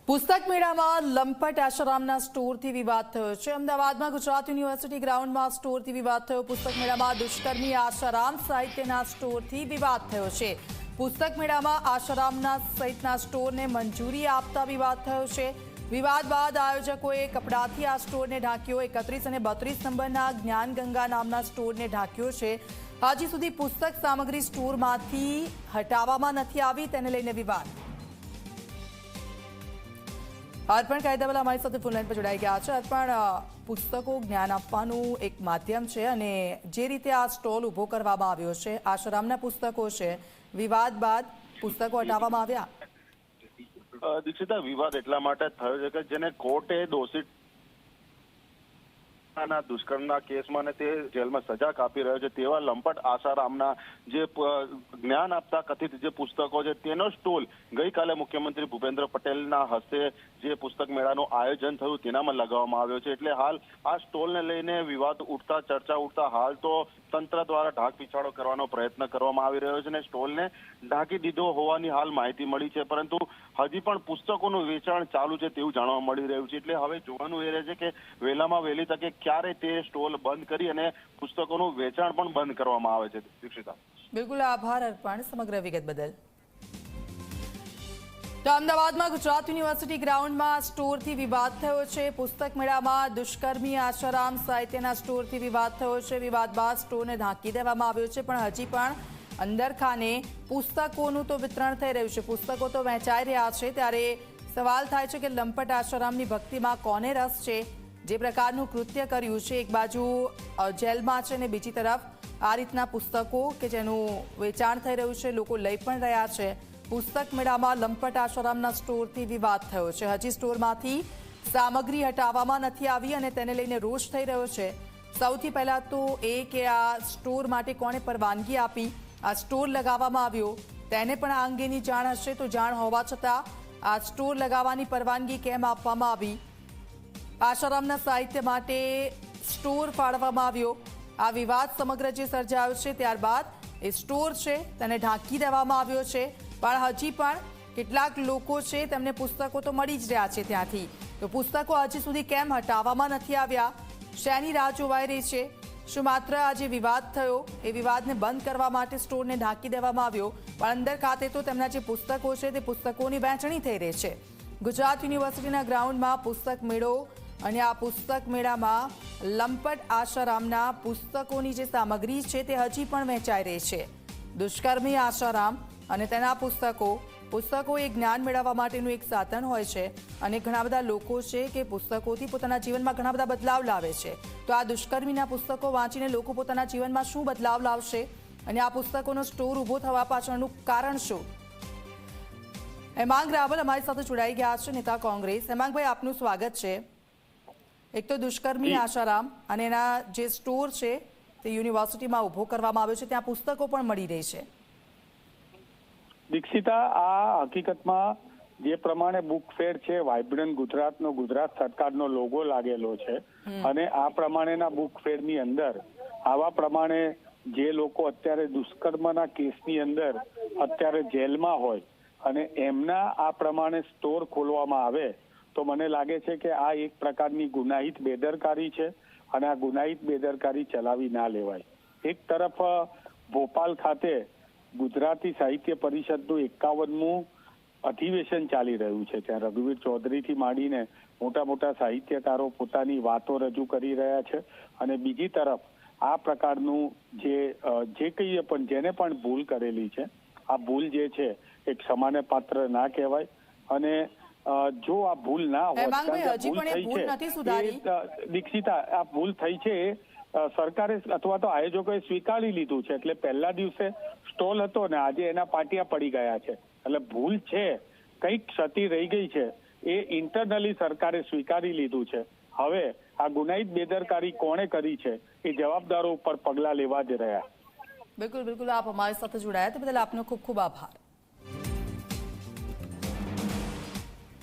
પુસ્તક મેળામાં લંપટ આશારામના સ્ટોરથી વિવાદ થયો છે। અમદાવાદમાં ગુજરાત યુનિવર્સિટી ગ્રાઉન્ડમાં સ્ટોરથી વિવાદ થયો। પુસ્તક મેળામાં દુષ્કર્મી આશારામ સાહિત્યના સ્ટોરથી વિવાદ થયો છે। પુસ્તક મેળામાં આશારામના સહિતના સ્ટોરને મંજૂરી આપતા વિવાદ થયો છે। વિવાદ બાદ આયોજકોએ કપડાથી આ સ્ટોરને ઢાંક્યો। 31 અને 32 નંબરના જ્ઞાનગંગા નામના સ્ટોરને ઢાંક્યો છે। હજી સુધી પુસ્તક સામગ્રી સ્ટોરમાંથી હટાવવામાં નથી આવી, તેને લઈને વિવાદ। અર્પણ કાયદાવાલા અમારી સાથે ફોનલાઈન પર જોડાઈ ગયા છે। અર્પણ, પુસ્તકો જ્ઞાન આપવાનું એક માધ્યમ છે અને જે રીતે આ સ્ટોલ ઊભો કરવામાં આવ્યો છે, આશારામના પુસ્તકો છે, વિવાદ બાદ પુસ્તકો હટાવવામાં આવ્યા। દીક્ષિતા, વિવાદ એટલા માટે થયો છે કે જેને કોર્ટે દોષિત દુષ્કર્મના કેસમાં તે જેલમાં સજા કાપી રહ્યો છે તેવા લંપટ આશારામના જે જ્ઞાન આપતા કથિત જે પુસ્તકો છે તેનો સ્ટોલ ગઈકાલે મુખ્યમંત્રી ભૂપેન્દ્ર પટેલના હસ્તે જે પુસ્તક મેળાનું આયોજન થયું તેનામાં લગાવવામાં આવ્યો છે। એટલે હાલ આ સ્ટોલને લઈને વિવાદ ઉઠતા, ચર્ચા ઉઠતા હાલ તો તંત્ર દ્વારા ઢાક પીછાડો કરવાનો પ્રયત્ન કરવામાં આવી રહ્યો છે અને સ્ટોલને ઢાંકી દીધો હોવાની હાલ માહિતી મળી છે, પરંતુ હજી પણ પુસ્તકોનું વેચાણ ચાલુ છે તેવું જાણવા મળી રહ્યું છે। એટલે હવે જોવાનું એ રહે છે કે વહેલામાં વહેલી તકે ક્યારે તે સ્ટોલ બંધ કરી અને પુસ્તકોનું વેચાણ પણ બંધ કરવામાં આવે છે। દીક્ષિતા, બિલકુલ આભાર અર્પણ સમગ્ર વિગત બદલ। તો અમદાવાદમાં ગુજરાત યુનિવર્સિટી ગ્રાઉન્ડમાં સ્ટોરથી વિવાદ થયો છે। પુસ્તક મેળામાં દુષ્કર્મી આશારામ સાહિત્યના સ્ટોરથી વિવાદ થયો છે। વિવાદ બાદ સ્ટોરને ઢાંકી દેવામાં આવ્યો છે, પણ હજી પણ અંદરખાને પુસ્તકોનું તો વિતરણ થઈ રહ્યું છે, પુસ્તકો તો વહેંચાઈ રહ્યા છે। ત્યારે સવાલ થાય છે કે લંપટ આશારામની ભક્તિમાં કોને રસ છે? જે પ્રકારનું કૃત્ય કર્યું છે, એક બાજુ જેલમાં છે અને બીજી તરફ આ રીતના પુસ્તકો કે જેનું વેચાણ થઈ રહ્યું છે, લોકો લઈ પણ રહ્યા છે। પુસ્તક મેળામાં લંપટ આશારામના સ્ટોરથી વિવાદ થયો છે। હજી સ્ટોરમાંથી સામગ્રી હટાવવામાં નથી આવી અને તેને લઈને રોષ થઈ રહ્યો છે। સૌથી પહેલા તો એ કે આ સ્ટોર માટે કોણે પરવાનગી આપી, આ સ્ટોર લગાવવામાં આવ્યો, તેને પણ આ અંગેની જાણ હશે, તો જાણ હોવા છતાં આ સ્ટોર લગાવવાની પરવાનગી કેમ આપવામાં આવી? આશારામના સાહિત્ય માટે સ્ટોર ફાળવવામાં આવ્યો, આ વિવાદ સમગ્ર જે સર્જાયો છે, ત્યારબાદ એ સ્ટોર છે તેને ઢાંકી દેવામાં આવ્યો છે, પણ હજી પણ કેટલાક લોકો છે તેમને પુસ્તકો તો મળી જ રહ્યા છે ત્યાંથી, તો પુસ્તકો હજી સુધી કેમ હટાવવામાં નથી આવ્યા? શેની રાહ જોવાઈ રહી છે? શું માત્ર આ જે વિવાદ થયો એ વિવાદને બંધ કરવા માટે સ્ટોરને ઢાંકી દેવામાં આવ્યો, પણ અંદર ખાતે તો તેમના જે પુસ્તકો છે તે પુસ્તકોની વહેંચણી થઈ રહી છે। ગુજરાત યુનિવર્સિટીના ગ્રાઉન્ડમાં પુસ્તક મેળો અને આ પુસ્તક મેળામાં લંપટ આશારામના પુસ્તકોની જે સામગ્રી છે તે હજી પણ વહેંચાઈ રહી છે। દુષ્કર્મી આશારામ અને તેના પુસ્તકો એ જ્ઞાન મેળવવા માટેનું એક સાધન હોય છે અને ઘણા બધા લોકો છે કે પુસ્તકોથી પોતાના જીવનમાં ઘણા બધા બદલાવ લાવે છે। તો આ દુષ્કર્મીના પુસ્તકો વાંચીને લોકો પોતાના જીવનમાં શું બદલાવ લાવશે અને આ પુસ્તકોનો સ્ટોર ઊભો થવા પાછળનું કારણ શું? હેમાંગ રાવલ અમારી સાથે જોડાઈ ગયા છે, નેતા કોંગ્રેસ। હેમાંગભાઈ, આપનું સ્વાગત છે। એક તો દુષ્કર્મી આશારામ અને એના જે સ્ટોર છે તે યુનિવર્સિટીમાં ઊભો કરવામાં આવ્યો છે, ત્યાં પુસ્તકો પણ મળી રહી છે। દીક્ષિતા, આ હકીકતમાં જે પ્રમાણે બુક ફેર છે, વાઇબ્રન્ટ ગુજરાતનો ગુજરાત સરકારનો લોગો લાગેલો છે અને આ પ્રમાણેના બુક ફેરની અંદર આવા પ્રમાણે જે લોકો અત્યારે દુષ્કર્મના કેસની અંદર અત્યારે જેલમાં હોય અને એમના આ પ્રમાણે સ્ટોર ખોલવામાં આવે તો મને લાગે છે કે આ એક પ્રકારની ગુનાહિત બેદરકારી છે અને આ ગુનાહિત બેદરકારી ચલાવી ના લેવાય। એક તરફ ભોપાલ ખાતે ગુજરાતી સાહિત્ય પરિષદનું 51મું અધિવેશન ચાલી રહ્યું છે, ત્યાં રઘુવીર ચૌધરીથી માંડીને મોટા મોટા સાહિત્યકારો પોતાની વાતો રજૂ કરી રહ્યા છે અને બીજી તરફ આ પ્રકારનું જે કહીએ પણ જેને પણ ભૂલ કરેલી છે, આ ભૂલ જે છે એ ક્ષમાને પાત્ર ના કહેવાય અને જો આ ભૂલ ના હોય, દીક્ષિતા, આ ભૂલ થઈ છે સરકારે અથવા તો આયોજકોએ સ્વીકારી લીધું છે, એટલે પહેલા દિવસે સ્ટોલ હતો ને આજે એના પાટિયા પડી ગયા છે, એટલે ભૂલ છે, કઈક ક્ષતિ રહી ગઈ છે, એ ઇન્ટરનલી સરકારે સ્વીકારી લીધું છે। હવે આ ગુનાહિત બેદરકારી કોણે કરી છે એ જવાબદારો ઉપર પગલા લેવા જ રહ્યા। બિલકુલ, આપ અમારી સાથે જોડાયા તે બદલ આપનો ખૂબ ખૂબ આભાર।